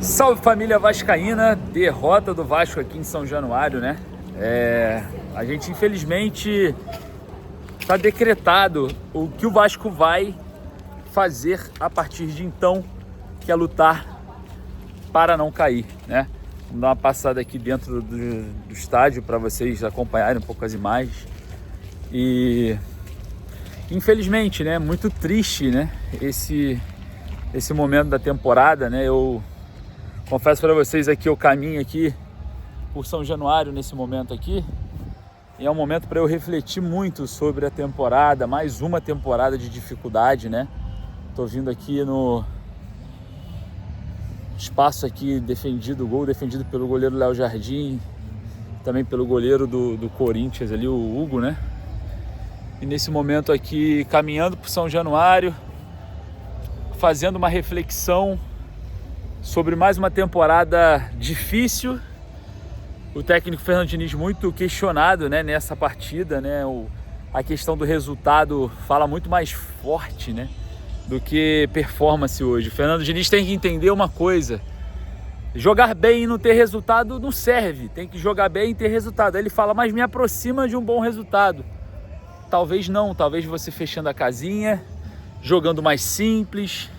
Salve família vascaína, derrota do Vasco aqui em São Januário, né? A gente infelizmente está decretado o que o Vasco vai fazer a partir de então, que é lutar para não cair, né? Vamos dar uma passada aqui dentro do estádio para vocês acompanharem um pouco as imagens. E infelizmente, né, muito triste, né, esse momento da temporada, né? Eu confesso para vocês aqui, eu caminho aqui por São Januário nesse momento aqui, e é um momento para eu refletir muito sobre a temporada, mais uma temporada de dificuldade, né? Tô vindo aqui no espaço aqui defendido, gol defendido pelo goleiro Léo Jardim, também pelo goleiro do Corinthians ali, o Hugo, né? E nesse momento aqui, caminhando por São Januário, fazendo uma reflexão sobre mais uma temporada difícil. O técnico Fernando Diniz muito questionado, né, nessa partida, né? A questão do resultado fala muito mais forte, né, do que performance hoje. O Fernando Diniz tem que entender uma coisa: jogar bem e não ter resultado não serve. Tem que jogar bem e ter resultado. Aí ele fala, mas me aproxima de um bom resultado. Talvez não, talvez você fechando a casinha, jogando mais simples,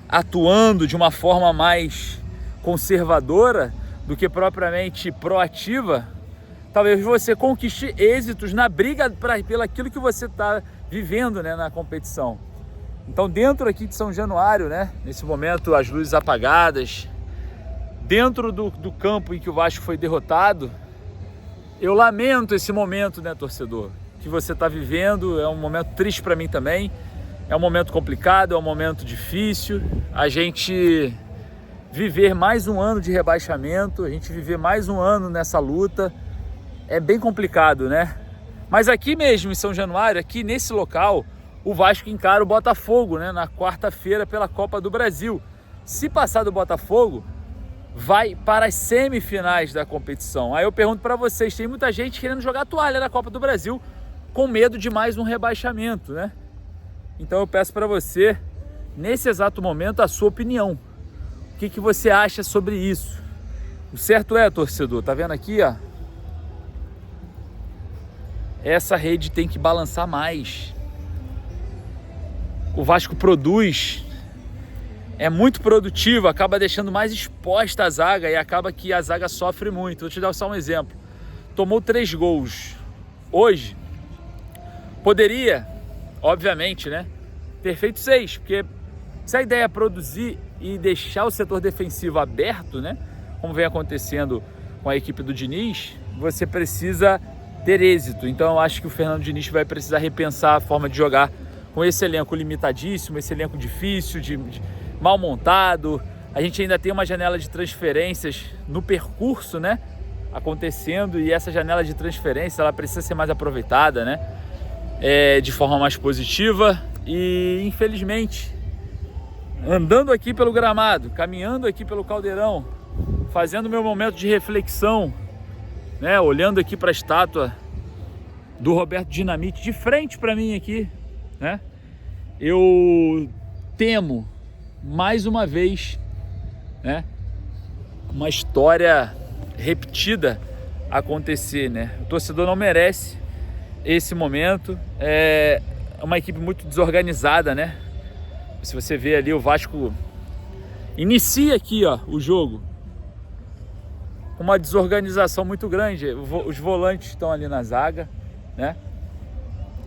atuando de uma forma mais conservadora do que propriamente proativa, talvez você conquiste êxitos na briga pelo aquilo que você está vivendo, né, na competição. Então, dentro aqui de São Januário, né, nesse momento as luzes apagadas, dentro do campo em que o Vasco foi derrotado, eu lamento esse momento, né, torcedor, que você está vivendo. É um momento triste para mim também. É um momento complicado, é um momento difícil. A gente viver mais um ano de rebaixamento, a gente viver mais um ano nessa luta, é bem complicado, né? Mas aqui mesmo em São Januário, aqui nesse local, o Vasco encara o Botafogo, né, na quarta-feira pela Copa do Brasil. Se passar do Botafogo, vai para as semifinais da competição. Aí eu pergunto para vocês, tem muita gente querendo jogar a toalha na Copa do Brasil com medo de mais um rebaixamento, né? Então eu peço para você, nesse exato momento, a sua opinião. O que você acha sobre isso? O certo é, torcedor, tá vendo aqui, ó? Essa rede tem que balançar mais. O Vasco produz, é muito produtivo, acaba deixando mais exposta a zaga e acaba que a zaga sofre muito. Vou te dar só um exemplo. Tomou 3 gols hoje, poderia, obviamente, né, ter feito 6, porque se a ideia é produzir e deixar o setor defensivo aberto, né, como vem acontecendo com a equipe do Diniz, você precisa ter êxito. Então eu acho que o Fernando Diniz vai precisar repensar a forma de jogar com esse elenco limitadíssimo, esse elenco difícil, de mal montado. A gente ainda tem uma janela de transferências no percurso, né, acontecendo, e essa janela de transferência ela precisa ser mais aproveitada, né, de forma mais positiva. E infelizmente, andando aqui pelo gramado, caminhando aqui pelo Caldeirão, fazendo meu momento de reflexão, né, olhando aqui para a estátua do Roberto Dinamite de frente para mim aqui, né, eu temo mais uma vez, né, uma história repetida acontecer, né? O torcedor não merece esse momento. É uma equipe muito desorganizada, né? Se você vê ali, o Vasco inicia aqui, ó, o jogo com uma desorganização muito grande. Os volantes estão ali na zaga, né?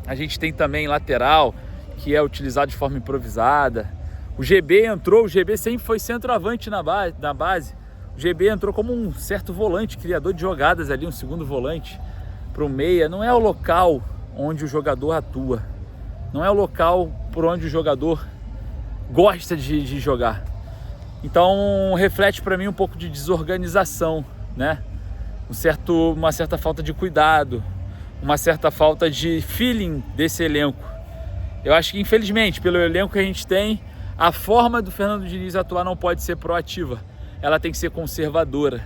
A gente tem também lateral, que é utilizado de forma improvisada. O GB entrou, o GB sempre foi centroavante na base. O GB entrou como um certo volante, criador de jogadas ali, um segundo volante para o meia. Não é o local onde o jogador atua. Não é o local por onde o jogador gosta de jogar. Então reflete para mim um pouco de desorganização, né? Uma certa falta de cuidado, uma certa falta de feeling desse elenco. Eu acho que infelizmente, pelo elenco que a gente tem, a forma do Fernando Diniz atuar não pode ser proativa, ela tem que ser conservadora.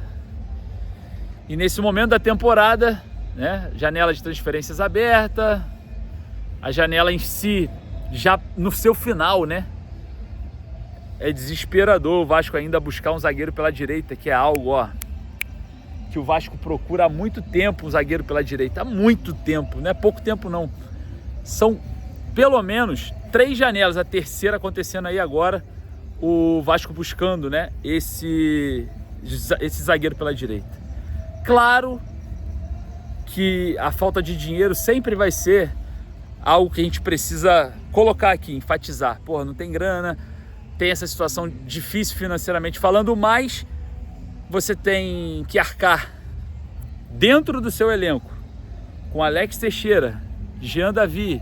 E nesse momento da temporada, né, janela de transferências aberta, a janela em si já no seu final, né? é desesperador o Vasco ainda buscar um zagueiro pela direita, que é algo, ó, que o Vasco procura há muito tempo, um zagueiro pela direita. Há muito tempo, não é pouco tempo não. São pelo menos 3 janelas, a terceira acontecendo aí agora, o Vasco buscando, né, esse zagueiro pela direita. Claro que a falta de dinheiro sempre vai ser algo que a gente precisa colocar aqui, enfatizar. Porra, não tem grana, tem essa situação difícil financeiramente falando, mas você tem que arcar dentro do seu elenco com Alex Teixeira, Jean Davi,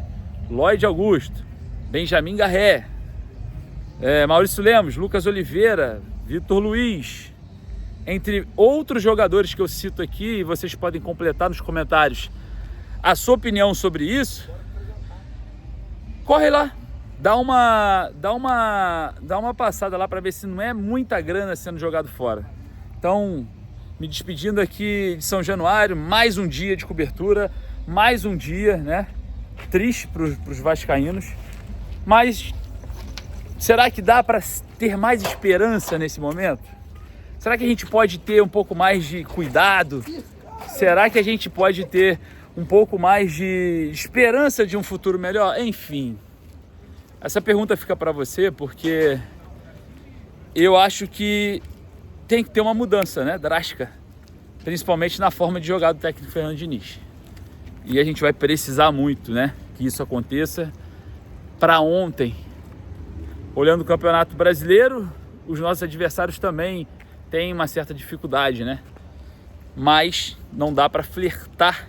Lloyd Augusto, Benjamin Garré, Maurício Lemos, Lucas Oliveira, Vitor Luiz, entre outros jogadores que eu cito aqui, e vocês podem completar nos comentários a sua opinião sobre isso. Corre lá, dá uma passada lá para ver se não é muita grana sendo jogado fora. Então, me despedindo aqui de São Januário, mais um dia de cobertura, mais um dia, né, triste para os vascaínos, mas será que dá para ter mais esperança nesse momento? Será que a gente pode ter um pouco mais de cuidado? Será que a gente pode ter um pouco mais de esperança de um futuro melhor? Enfim, essa pergunta fica para você porque eu acho que tem que ter uma mudança, né, drástica, principalmente na forma de jogar do técnico Fernando Diniz. E a gente vai precisar muito, né, que isso aconteça. Para ontem, olhando o Campeonato Brasileiro, os nossos adversários também têm uma certa dificuldade, né? Mas não dá para flertar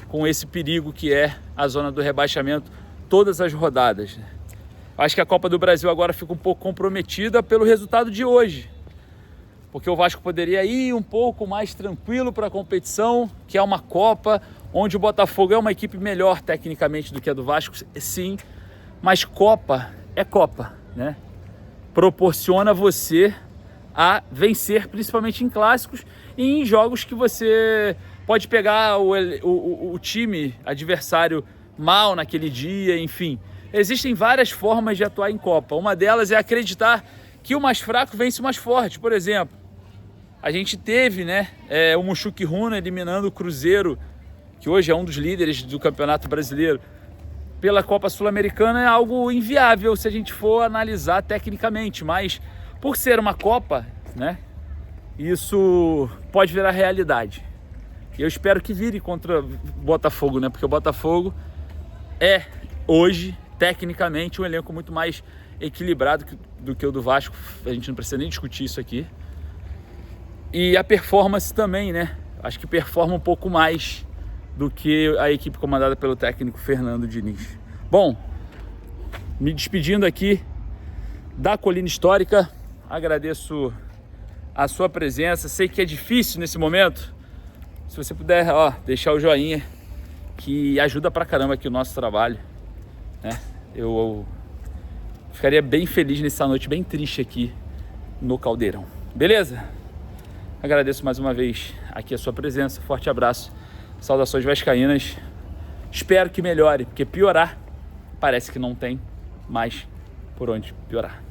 com esse perigo que é a zona do rebaixamento todas as rodadas. Acho que a Copa do Brasil agora fica um pouco comprometida pelo resultado de hoje, porque o Vasco poderia ir um pouco mais tranquilo para a competição, que é uma Copa, onde o Botafogo é uma equipe melhor tecnicamente do que a do Vasco, sim, mas Copa é Copa, né? Proporciona você a vencer, principalmente em clássicos e em jogos que você pode pegar o time adversário mal naquele dia, enfim. Existem várias formas de atuar em Copa. Uma delas é acreditar que o mais fraco vence o mais forte. Por exemplo, a gente teve, né, o Mushuki Runa eliminando o Cruzeiro, que hoje é um dos líderes do Campeonato Brasileiro, pela Copa Sul-Americana. É algo inviável se a gente for analisar tecnicamente, mas por ser uma Copa, né, isso pode virar realidade. E eu espero que vire contra o Botafogo, né, porque o Botafogo é hoje, tecnicamente, um elenco muito mais equilibrado do que o do Vasco. A gente não precisa nem discutir isso aqui. E a performance também, né? Acho que performa um pouco mais do que a equipe comandada pelo técnico Fernando Diniz. Bom, me despedindo aqui da Colina Histórica, agradeço a sua presença. Sei que é difícil nesse momento. Se você puder, ó, deixar o joinha, que ajuda pra caramba aqui o nosso trabalho, né? Eu ficaria bem feliz nessa noite bem triste aqui no Caldeirão. Beleza? Agradeço mais uma vez aqui a sua presença. Forte abraço. Saudações vascaínas. Espero que melhore, porque piorar parece que não tem mais por onde piorar.